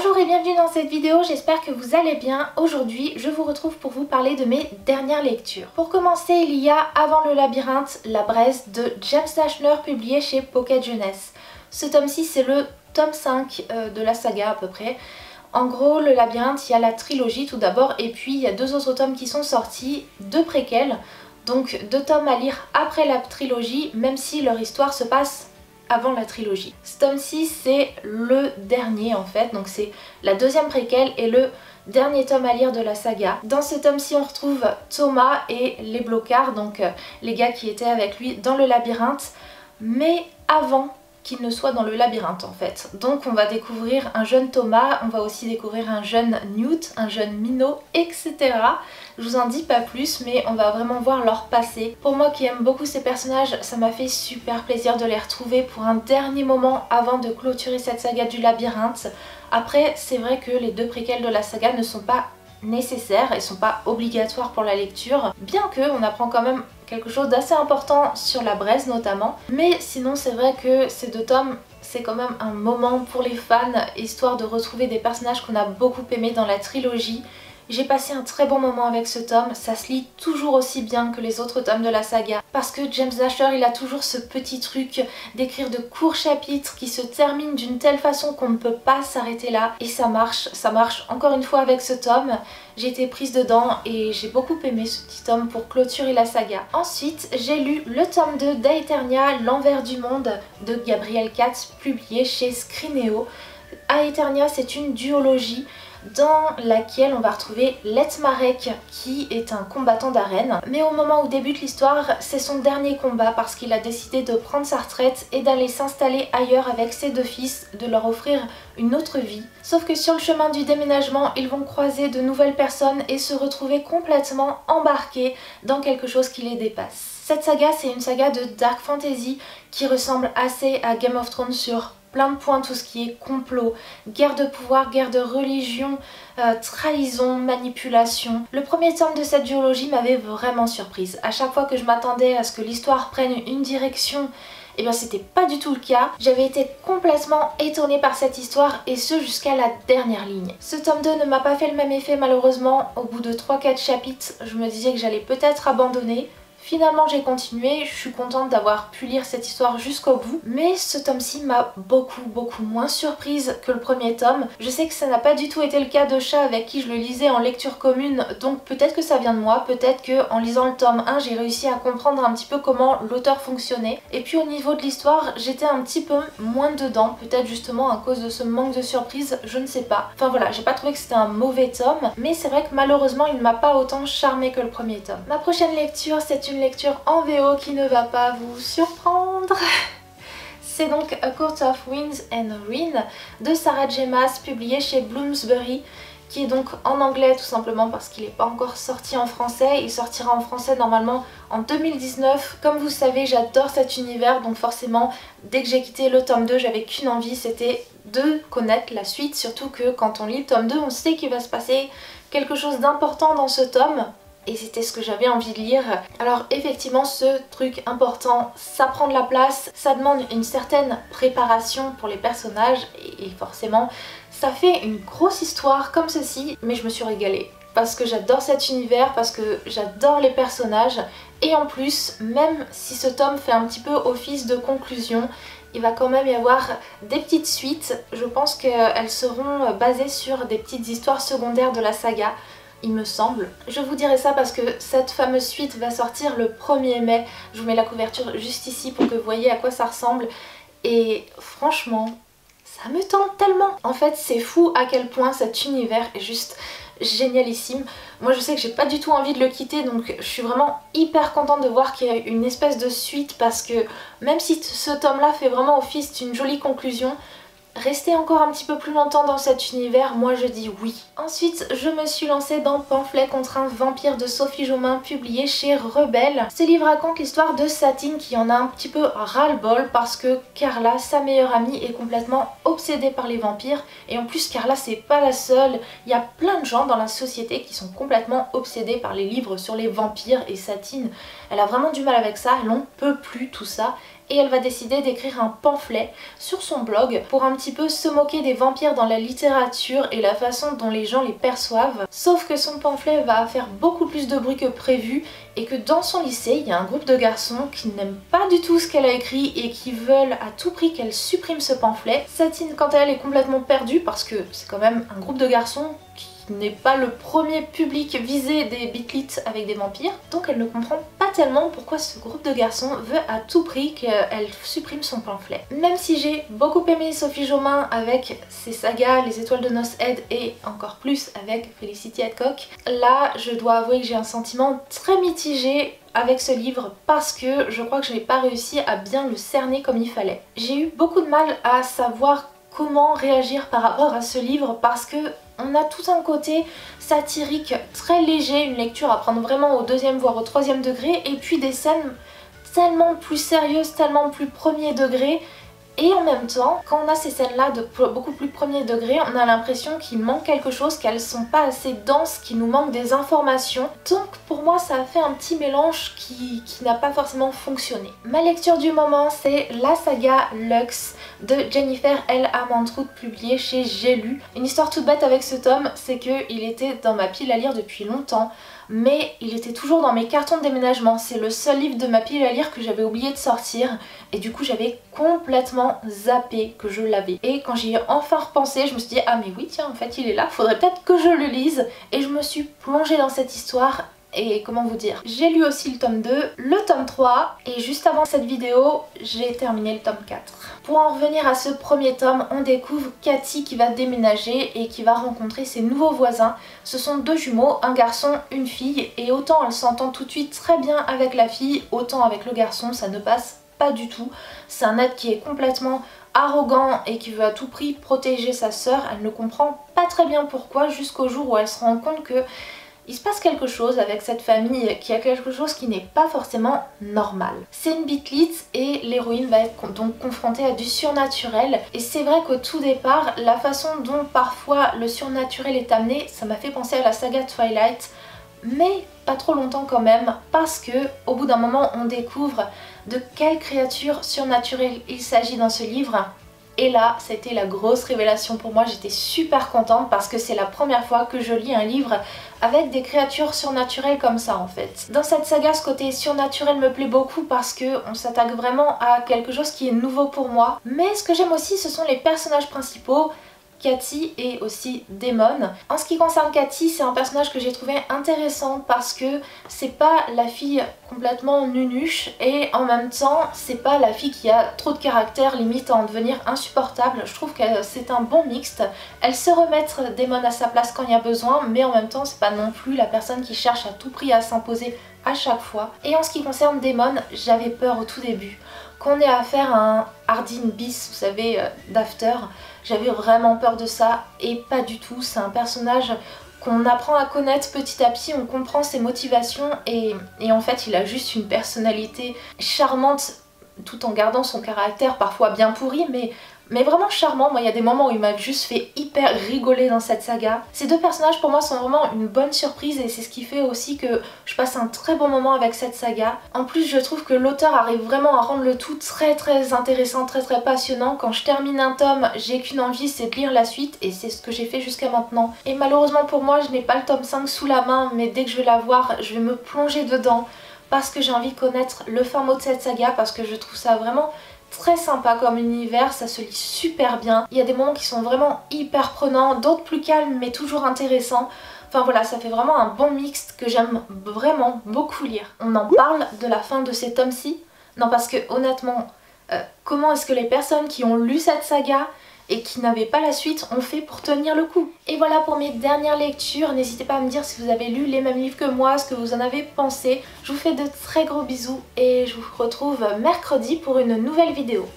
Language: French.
Bonjour et bienvenue dans cette vidéo, j'espère que vous allez bien. Aujourd'hui, je vous retrouve pour vous parler de mes dernières lectures. Pour commencer, il y a Avant le labyrinthe, La Braise de James Dashner, publié chez Pocket Jeunesse. Ce tome-ci, c'est le tome 5 de la saga à peu près. En gros, le labyrinthe, il y a la trilogie tout d'abord, et puis il y a deux autres tomes qui sont sortis, deux préquels. Donc deux tomes à lire après la trilogie, même si leur histoire se passe avant la trilogie. Ce tome-ci, c'est le dernier en fait, donc c'est la deuxième préquelle et le dernier tome à lire de la saga. Dans ce tome-ci, on retrouve Thomas et les blocards, donc les gars qui étaient avec lui dans le labyrinthe, mais avant qu'il ne soit dans le labyrinthe en fait. Donc on va découvrir un jeune Thomas, on va aussi découvrir un jeune Newt, un jeune Minot, etc. Je vous en dis pas plus, mais on va vraiment voir leur passé. Pour moi qui aime beaucoup ces personnages, ça m'a fait super plaisir de les retrouver pour un dernier moment avant de clôturer cette saga du labyrinthe. Après, c'est vrai que les deux préquels de la saga ne sont pas nécessaires et sont pas obligatoires pour la lecture, bien que on apprend quand même quelque chose d'assez important sur la Braise notamment. Mais sinon c'est vrai que ces deux tomes, c'est quand même un moment pour les fans, histoire de retrouver des personnages qu'on a beaucoup aimés dans la trilogie. J'ai passé un très bon moment avec ce tome, ça se lit toujours aussi bien que les autres tomes de la saga parce que James Dashner il a toujours ce petit truc d'écrire de courts chapitres qui se terminent d'une telle façon qu'on ne peut pas s'arrêter là et ça marche encore une fois avec ce tome. J'ai été prise dedans et j'ai beaucoup aimé ce petit tome pour clôturer la saga. Ensuite j'ai lu le tome 2 d'Aeternia, l'envers du monde de Gabriel Katz, publié chez Scrinéo. Aeternia, c'est une duologie dans laquelle on va retrouver Letmarek qui est un combattant d'arène. Mais au moment où débute l'histoire, c'est son dernier combat parce qu'il a décidé de prendre sa retraite et d'aller s'installer ailleurs avec ses deux fils, de leur offrir une autre vie. Sauf que sur le chemin du déménagement, ils vont croiser de nouvelles personnes et se retrouver complètement embarqués dans quelque chose qui les dépasse. Cette saga, c'est une saga de dark fantasy qui ressemble assez à Game of Thrones sur plein de points, tout ce qui est complot, guerre de pouvoir, guerre de religion, trahison, manipulation. Le premier tome de cette duologie m'avait vraiment surprise. À chaque fois que je m'attendais à ce que l'histoire prenne une direction, et bien c'était pas du tout le cas. J'avais été complètement étonnée par cette histoire et ce jusqu'à la dernière ligne. Ce tome 2 ne m'a pas fait le même effet malheureusement. Au bout de 3-4 chapitres, je me disais que j'allais peut-être abandonner. Finalement j'ai continué, je suis contente d'avoir pu lire cette histoire jusqu'au bout, mais ce tome-ci m'a beaucoup moins surprise que le premier tome. Je sais que ça n'a pas du tout été le cas de Chat avec qui je le lisais en lecture commune, donc peut-être que ça vient de moi, peut-être que en lisant le tome 1 j'ai réussi à comprendre un petit peu comment l'auteur fonctionnait. Et puis au niveau de l'histoire, j'étais un petit peu moins dedans, peut-être justement à cause de ce manque de surprise, je ne sais pas. Enfin voilà, j'ai pas trouvé que c'était un mauvais tome, mais c'est vrai que malheureusement il ne m'a pas autant charmé que le premier tome. Ma prochaine lecture, c'est une lecture en VO qui ne va pas vous surprendre. C'est donc A Court of Winds and Rain de Sarah J. Maas, publié chez Bloomsbury, qui est donc en anglais tout simplement parce qu'il n'est pas encore sorti en français. Il sortira en français normalement en 2019. Comme vous savez, j'adore cet univers, donc forcément dès que j'ai quitté le tome 2, j'avais qu'une envie, c'était de connaître la suite, surtout que quand on lit le tome 2, on sait qu'il va se passer quelque chose d'important dans ce tome. Et c'était ce que j'avais envie de lire. Alors effectivement ce truc important, ça prend de la place, ça demande une certaine préparation pour les personnages et forcément ça fait une grosse histoire comme ceci, mais je me suis régalée. Parce que j'adore cet univers, parce que j'adore les personnages et en plus, même si ce tome fait un petit peu office de conclusion, il va quand même y avoir des petites suites. Je pense qu'elles seront basées sur des petites histoires secondaires de la saga. Il me semble. Je vous dirai ça parce que cette fameuse suite va sortir le 1er mai. Je vous mets la couverture juste ici pour que vous voyez à quoi ça ressemble. Et franchement, ça me tente tellement. En fait, c'est fou à quel point cet univers est juste génialissime. Moi je sais que j'ai pas du tout envie de le quitter, donc je suis vraiment hyper contente de voir qu'il y a une espèce de suite parce que même si ce tome là fait vraiment office d'une jolie conclusion, rester encore un petit peu plus longtemps dans cet univers, moi je dis oui. Ensuite, je me suis lancée dans Pamphlet contre un vampire de Sophie Jomain, publié chez Rebelle. Ce livre raconte l'histoire de Satine qui en a un petit peu ras-le-bol parce que Carla, sa meilleure amie, est complètement obsédée par les vampires. Et en plus, Carla, c'est pas la seule. Il y a plein de gens dans la société qui sont complètement obsédés par les livres sur les vampires et Satine, elle a vraiment du mal avec ça, elle en peut plus tout ça. et elle va décider d'écrire un pamphlet sur son blog pour un petit peu se moquer des vampires dans la littérature et la façon dont les gens les perçoivent. Sauf que son pamphlet va faire beaucoup plus de bruit que prévu et que dans son lycée, il y a un groupe de garçons qui n'aiment pas du tout ce qu'elle a écrit et qui veulent à tout prix qu'elle supprime ce pamphlet. Satine, quant à elle, est complètement perdue parce que c'est quand même un groupe de garçons qui n'est pas le premier public visé des Beat Lit avec des vampires, donc elle ne comprend pas tellement pourquoi ce groupe de garçons veut à tout prix qu'elle supprime son pamphlet. Même si j'ai beaucoup aimé Sophie Jomain avec ses sagas Les Étoiles de Noce Ed et encore plus avec Felicity Hadcock, là je dois avouer que j'ai un sentiment très mitigé avec ce livre parce que je crois que je n'ai pas réussi à bien le cerner comme il fallait. J'ai eu beaucoup de mal à savoir comment réagir par rapport à ce livre parce que on a tout un côté satirique très léger, une lecture à prendre vraiment au deuxième voire au troisième degré, et puis des scènes tellement plus sérieuses, tellement plus premier degré. Et en même temps, quand on a ces scènes-là de beaucoup plus premier degré, on a l'impression qu'il manque quelque chose, qu'elles sont pas assez denses, qu'il nous manque des informations. Donc pour moi, ça a fait un petit mélange qui n'a pas forcément fonctionné. Ma lecture du moment, c'est la saga Lux de Jennifer L. Armentrout, publiée chez J'ai lu. Une histoire toute bête avec ce tome, c'est qu'il était dans ma pile à lire depuis longtemps, mais il était toujours dans mes cartons de déménagement. C'est le seul livre de ma pile à lire que j'avais oublié de sortir et du coup j'avais complètement zappé que je l'avais. Et quand j'y ai enfin repensé, je me suis dit ah mais oui tiens, en fait il est là, faudrait peut-être que je le lise, et je me suis plongée dans cette histoire. Et comment vous dire, j'ai lu aussi le tome 2, le tome 3, et juste avant cette vidéo, j'ai terminé le tome 4. Pour en revenir à ce premier tome, on découvre Cathy qui va déménager et qui va rencontrer ses nouveaux voisins. Ce sont deux jumeaux, un garçon, une fille, et autant elle s'entend tout de suite très bien avec la fille, autant avec le garçon ça ne passe pas du tout. C'est un être qui est complètement arrogant et qui veut à tout prix protéger sa sœur. Elle ne comprend pas très bien pourquoi jusqu'au jour où elle se rend compte que il se passe quelque chose avec cette famille, qui a quelque chose qui n'est pas forcément normal. C'est une Beat Lit et l'héroïne va être donc confrontée à du surnaturel. Et c'est vrai qu'au tout départ, la façon dont parfois le surnaturel est amené, ça m'a fait penser à la saga Twilight, mais pas trop longtemps quand même, parce que au bout d'un moment on découvre de quelle créature surnaturelle il s'agit dans ce livre. Et là, c'était la grosse révélation pour moi, j'étais super contente parce que c'est la première fois que je lis un livre avec des créatures surnaturelles comme ça en fait. Dans cette saga, ce côté surnaturel me plaît beaucoup parce qu'on s'attaque vraiment à quelque chose qui est nouveau pour moi. Mais ce que j'aime aussi, ce sont les personnages principaux, Cathy et aussi Damon. En ce qui concerne Cathy, c'est un personnage que j'ai trouvé intéressant parce que c'est pas la fille complètement nunuche et en même temps c'est pas la fille qui a trop de caractère, limite à en devenir insupportable. Je trouve que c'est un bon mixte. Elle sait remettre Damon à sa place quand il y a besoin, mais en même temps c'est pas non plus la personne qui cherche à tout prix à s'imposer à chaque fois. Et en ce qui concerne Damon, j'avais peur au tout début qu'on ait affaire à un Hardin bis, vous savez, d'After. J'avais vraiment peur de ça et pas du tout. C'est un personnage qu'on apprend à connaître petit à petit, on comprend ses motivations et en fait il a juste une personnalité charmante tout en gardant son caractère parfois bien pourri, mais vraiment charmant. Moi il y a des moments où il m'a juste fait hyper rigoler dans cette saga. Ces deux personnages pour moi sont vraiment une bonne surprise et c'est ce qui fait aussi que je passe un très bon moment avec cette saga. En plus je trouve que l'auteur arrive vraiment à rendre le tout très intéressant, très passionnant. Quand je termine un tome, j'ai qu'une envie, c'est de lire la suite et c'est ce que j'ai fait jusqu'à maintenant. Et malheureusement pour moi je n'ai pas le tome 5 sous la main, mais dès que je vais l'avoir je vais me plonger dedans parce que j'ai envie de connaître le fin mot de cette saga, parce que je trouve ça vraiment très sympa comme univers, ça se lit super bien. Il y a des moments qui sont vraiment hyper prenants, d'autres plus calmes mais toujours intéressants. Enfin voilà, ça fait vraiment un bon mix que j'aime vraiment beaucoup lire. On en parle de la fin de ces tomes-ci? Non, parce que honnêtement, comment est-ce que les personnes qui ont lu cette saga et qui n'avaient pas la suite ont fait pour tenir le coup? Et voilà pour mes dernières lectures. N'hésitez pas à me dire si vous avez lu les mêmes livres que moi, ce que vous en avez pensé. Je vous fais de très gros bisous et je vous retrouve mercredi pour une nouvelle vidéo.